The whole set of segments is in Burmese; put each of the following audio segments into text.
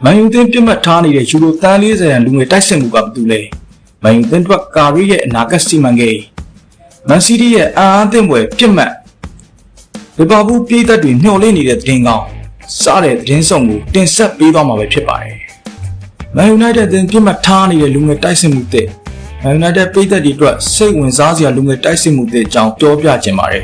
မန်ယူသင်းပြတ်မှတ်ထားနေတဲ့ယူရိုတန်း40ရန်လူငယ်တိုက်စစ်မှုကဘာတူလဲမန်ယူသင်းအတွက်ကာရီရဲ့အနာဂတ်စီမံကိန်းမန်စီးတီးရဲ့အားသင့်ပွဲပြတ်မှတ်လီဗာပူးပြည်သက်တွေမျှော်လင့်နေတဲ့သတင်းကောင်းစားတဲ့သတင်းဆောင်ကိုတင်ဆက်ပေးသွားမှာပဲဖြစ်ပါတယ်မန်ယူနိုက်တက်သင်းပြတ်မှတ်ထားနေတဲ့လူငယ်တိုက်စစ်မှုတဲ့မန်ယူနိုက်တက်ပြည်သက်တွေအတွက်စိတ်ဝင်စားစရာလူငယ်တိုက်စစ်မှုတဲ့အကြောင်းပြောပြခြင်းပါတယ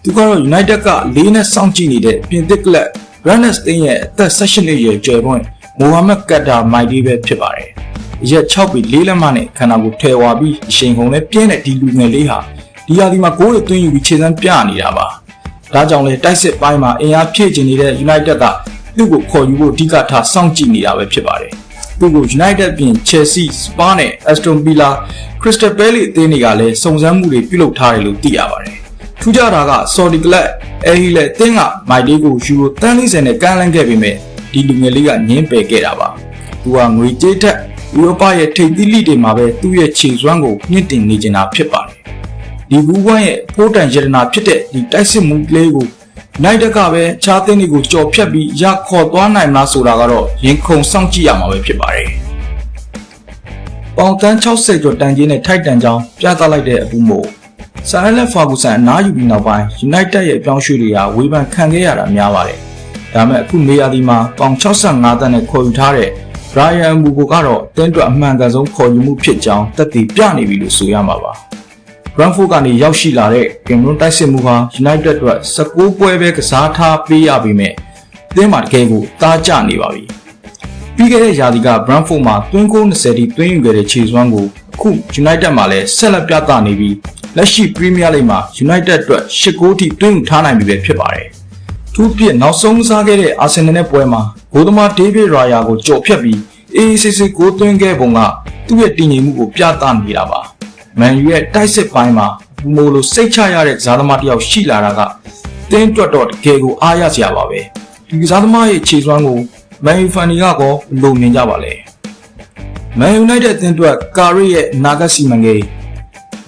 ်သူကတော့ United က၄နဲ့စောင့်ကြည့်နေတဲ့ပြင်သစ်ကလပ် Rennes တင်းရဲ့အသက်18နှစ်အရွယ်ကျော်ပွင့်မိုဟာမက်ကတ်တာမိုက်ဒီပဲဖြစ်ပါတယ်။ရက်6ပြီး4လက်မနဲ့ခန္ဓာကိုယ်ထဲဝါပြီးအချိန်ကုန်နဲ့ပြင်းတဲ့ဒီလူငယ်လေးဟာဒီရာသီမှာဂိုးတွေသွင်းယူပြီးခြေစမ်းပြနေတာပါ။ဒါကြောင့်လေတိုက်စစ်ပိုင်းမှာအင်အားဖြည့်ကျင်နေတဲ့ United ကသူ့ကိုခေါ်ယူဖို့အဓိကထားစောင့်ကြည့်နေတာပဲဖြစ်ပါတယ်။သူ့ကို United ပြင် Chelsea, Spurs နဲ့ Aston Villa, Crystal Palace အသင်းတွေကလည်းစုံစမ်းမှုတွေပြုလုပ်ထားတယ်လို့သိရပါတယ်။ထူးခြားတာက Saudi Club Al-Hilal အသင်းကမိုက်ဒီကိုယူရို30နဲ့ကမ်းလှမ်းခဲ့ပေမဲ့ဒီလူငယ်လေးကငင်းပယ်ခဲ့တာပါ။သူကငွေကြေးထက်ဥရောပရဲ့ထိပ်သီးလိတွေမှာပဲသူ့ရဲ့ခြေစွမ်းကိုမြင့်တင်နေကြတာဖြစ်ပါတယ်။ဒီဘူးဝမ်းရဲ့ဖိုးတန်ရတနာဖြစ်တဲ့ဒီတိုက်စစ်မှုလေးကိုနိုင်တကပဲခြားသင်းတွေကိုကြော်ဖြတ်ပြီးရခေါ်သွားနိုင်မလားဆိုတာကတော့ရင်ခုန်စောင့်ကြည့်ရမှာပဲဖြစ်ပါတယ်။ပေါင်တန်း60ကျော်တန်ကြီးနဲ့ထိုက်တန်ကြောင်းပြသလိုက်တဲ့အပူမို့ဆာလက်ဖာဂူဆန်အနားယူပြီးနောက်ပိုင်း United ရဲ့ပြောင်းရွှေ့တွေကဝေဖန်ခံခဲ့ရတာများပါတယ်။ဒါမဲ့အခုနေရာဒီမှာပေါင်65တန်းနဲ့ခေါ်ယူထားတဲ့ Brian Mbeumo ကတော့တင်းတွက်အမှန်ကန်ဆုံးခေါ်ယူမှုဖြစ်ကြောင်းသက်သေပြနေပြီလို့ဆိုရမှာပါ။ Brentford ကနေရောက်ရှိလာတဲ့ Cameroon တိုက်စစ်မှုဟာ United အတွက်16ပွဲပဲကစားထားပေးရပေမဲ့အသင်းမှာတကယ်ကိုသားကျနေပါပြီ။ပြီးခဲ့တဲ့ရာသီက Brentford မှာသွင်းဂိုး20တိသွင်းယူခဲ့တဲ့ခြေစွမ်းကိုအခု United မှာလည်းဆက်လက်ပြသနေပြီးလက်ရှိ Premier League မှာ United အတွက်10ဂိုးထိသွင်းယူထားနိုင်ပြီပဲဖြစ်ပါတယ်။သူ့ပြစ်နောက်ဆုံးစားခဲ့တဲ့ Arsenal နဲ့ပွဲမှာဂိုးသမား David Raya ကိုကြော်ဖြတ်ပြီး AACC ဂိုးသွင်းခဲ့ပုံကသူ့ရဲ့တည်ငြိမ်မှုကိုပြသနေတာပါ။ Man U ရဲ့တိုက်စစ်ပိုင်းမှာဘူမိုလိုစိတ်ချရတဲ့ကစားသမားတစ်ယောက်ရှိလာတာကတင်းတွက်တော့တကယ်ကိုအားရစရာပါပဲ။ဒီကစားသမားရဲ့ခြေစွမ်းကို Man U ဖန်တွေကကောလိုမြင်ကြပါလေ။ Man United အသင်းအတွက်ကာရီရဲ့နာဂတ်စီမံကိန်း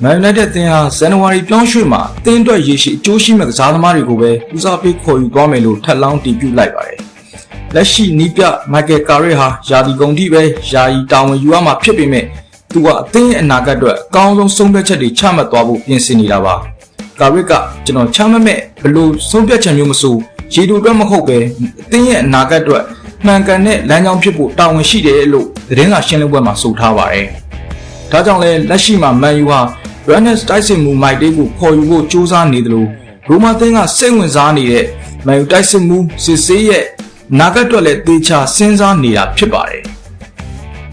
Man United အသင်းဟာဇန်နဝါရီပြောင်းရွှေ့မှာအသင်းအတွက်ရေရှည်အကျိုးရှိမဲ့ကစားသမားတွေကိုပဲဦးစားပေးခေါ်ယူသွားမယ်လို့ထပ်လောင်းတည်ပြုလိုက်ပါတယ်။လက်ရှိနီးပြမိုက်ကယ်ကာရီဟာယာဒီဂုံထိပဲယာယီတာဝန်ယူရမှာဖြစ်ပေမဲ့သူကအသင်းရဲ့အနာဂတ်အတွက်အကောင်းဆုံးဆုံးဖြတ်ချက်တွေချမှတ်သွားဖို့ပြင်ဆင်နေတာပါ။ကာရီကကျွန်တော်ချမှတ်မဲ့ဘလို့ဆုံးဖြတ်ချက်မျိုးမဆိုရေတိုအတွက်မဟုတ်ပဲအသင်းရဲ့အနာဂတ်အတွက်မှန်ကန်တဲ့လမ်းကြောင်းဖြစ်ဖို့တာဝန်ရှိတယ်လို့သတင်းစာရှင်းလင်းပွဲမှာဆိုထားပါတယ်။ဒါကြောင့်လဲလက်ရှိမှာ Man U ဟာ Rennes တိုက်စစ်မှုမိုက်လေးကိုခေါ်ယူဖို့စူးစမ်းနေတယ်လို့ရိုမာသင်းကစိတ်ဝင်စားနေတဲ့ Man U တိုက်စစ်မှုစစ်စေးရဲ့နာဂတ်အတွက်လည်းတေချာစဉ်းစားနေတာဖြစ်ပါတယ်။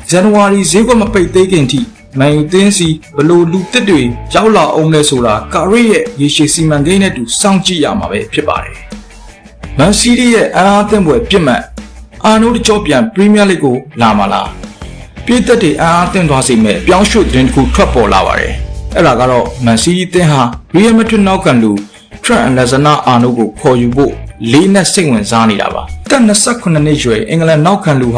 ဇန်နဝါရီဈေးကွက်မပိတ်သေးခင်ထိMan U သင်းစီဘလို့လူတစ်တွေရောက်လာအောင်လဲဆိုတာကာရီရဲ့ရေရှည်စီမံကိန်းနဲ့တူစောင့်ကြည့်ရမှာပဲဖြစ်ပါတယ်။ Man City ရဲ့အားအသင့်ပွဲပြစ်မှတ်အာနိုတကြောပြန် Premier League ကိုလာမှာလား။ပြည်သက်တွေအားအသင့်သွားစေမဲ့ပြောင်းရွှေ့သတင်းတစ်ခုထွက်ပေါ်လာပါတယ်။အဲ့ဒါကတော့ Man City အသင်းဟာ Real Madrid နောက်ခံလူ Trent Alexander-Arnold ကိုခေါ်ယူဖို့လေးနဲ့စိတ်ဝင်စားနေတာပါ။တက်28နှစ်ရွယ်အင်္ဂလန်နောက်ခံလူဟ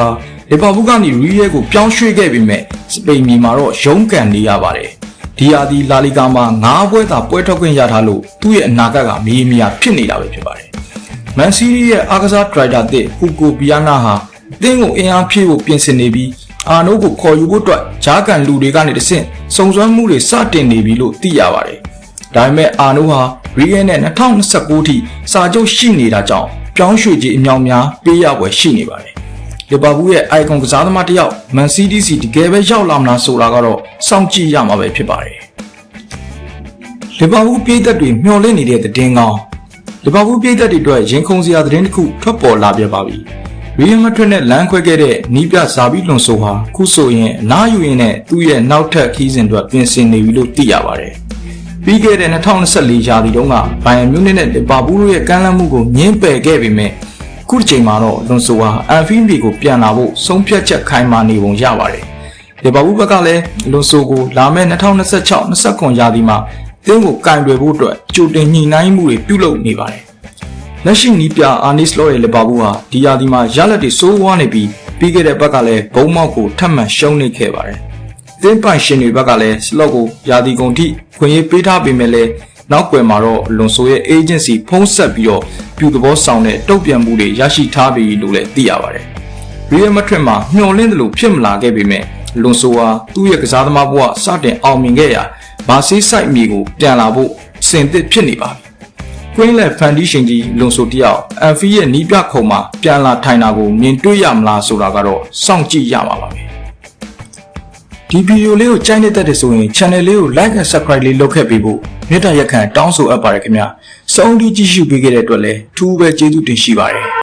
ာလီဗာပူးကနေ Real ကိုပြောင်းရွှေ့ခဲ့ပေမဲ့စပိန်ပြည်မှာတော့ရုန်းကန်နေရပါတယ်။ဒီဟာဒီလာလီဂါမှာ9ပွဲသာပွဲထွက်ခွင့်ရထားလို့သူ့ရဲ့အနာဂတ်ကမီးမီယာဖြစ်နေတာပဲဖြစ်ပါတယ်။ Man City ရဲ့အားကစားဒရိုက်တာသစ် Hugo Viana ဟာအသင်းကိုအင်အားဖြည့်ဖို့ပြင်ဆင်နေပြီးအာနိုးကိုခေါ်ယူဖို့အတွက်ဂျားကန်လူတွေကနေတဆင့်စုံစမ်းမှုတွေစတင်နေပြီလို့သိရပါတယ်။ဒါပေမဲ့အာနိုးဟာ Real နဲ့2029ထိစာချုပ်ရှိနေတာကြောင့်ပြောင်းရွှေ့ခြင်းအမြောက်များပေးရပွဲရှိနေပါတယ်။လီဗာပူးရဲ့ icon ကစားသမားတစ်ယောက် Man City စီတကယ်ပဲရောက်လာမလားဆိုတာကတော့စောင့်ကြည့်ရမှာပဲဖြစ်ပါတယ်။လီဗာပူးပြည်သက်တွေမျှော်လင့်နေတဲ့သတင်းကောင်းလီဗာပူးပြည်သက်တွေအတွက်ရင်ခုန်စရာသတင်းတစ်ခုထွက်ပေါ်လာပြပါပြီ။ Real Madrid နဲ့လမ်းခွဲခဲ့တဲ့နီးပြဇာဘီလွန်ဆိုဟာခုဆိုရင်အနားယူရင်းနဲ့သူ့ရဲ့နောက်ထပ်ခီးစဉ်အတွက်ပြင်ဆင်နေပြီလို့သိရပါတယ်။ပြီးခဲ့တဲ့2024ရာသီတုန်းကဘိုင်ယန်မြူးနစ်နဲ့လီဗာပူးတို့ရဲ့ကမ်းလှမ်းမှုကိုငင်းပယ်ခဲ့ပေမဲ့ခုချိန်မှာတော့လွန်ဆိုဟာအန်ဖီးလ်ကိုပြန်လာဖို့ဆုံးဖြတ်ချက်ခိုင်မာနေပုံရပါတယ်။လီဗာပူးဘက်ကလည်းလွန်ဆိုကိုလာမယ့်2026-29ရာသီမှာအသင်းကိုကင်တွယ်ဖို့အတွက်ကြိုတင်ညှိနှိုင်းမှုတွေပြုလုပ်နေပါတယ်။လက်ရှိနီးပြအာနီစလော့ရဲ့လီဗာပူးဟာဒီရာသီမှာရလဒ်တွေစိုးဝါးနေပြီးပြီးခဲ့တဲ့ဘက်ကလည်းဘုံမောက်ကိုထပ်မံရှုံးနေခဲ့ပါတယ်။သင်းပိုင်ရှင်တွေဘက်ကလည်းစလော့ကိုရာသီကုန်ထိခွင့်ရေးပေးထားပေမဲ့လည်းနောက်ကွယ်မှာတော့လွန်ဆိုရဲ့ agency ဖုံးဆက်ပြီးတော့ပြူသဘောဆောင်တဲ့တုတ်ပြန်မှုတွေရရှိထားပြီလို့လည်းသိရပါတယ်။ Real Madrid မှာမျှော်လင့်တယ်လို့ဖြစ်မလာခဲ့ပေမဲ့လွန်ဆိုဟာသူ့ရဲ့ကစားသမားဘဝစတင်အောင်မြင်ခဲ့ရာဘာဆေးဆိုင်မြေကိုပြန်လာဖို့စင်သစ်ဖြစ်နေပါပြီ။ Queen လက်ဖန်တီးရှင်ကြီးလွန်ဆိုတယောက်အန်ဖီရဲ့နီးပြခုံမှာပြန်လာထိုင်တာကိုမြင်တွေ့ရမလားဆိုတာကတော့စောင့်ကြည့်ရမှာပါပဲ။ဒီဗီဒီယိုလေးကိုကြိုက်နေတဲ့ဆိုရင် channel လေးကို like and subscribe လေးလုပ်ခဲ့ပေးဖို့မေတ္တာရက်ခံတောင်းဆိုအပ်ပါတယ်ခင်ဗျာ။စောင့်ကြည့်ကြည့်ရှုပေးခဲ့တဲ့အတွက်လည်းထူးပဲကျေးဇူးတင်ရှိပါတယ်။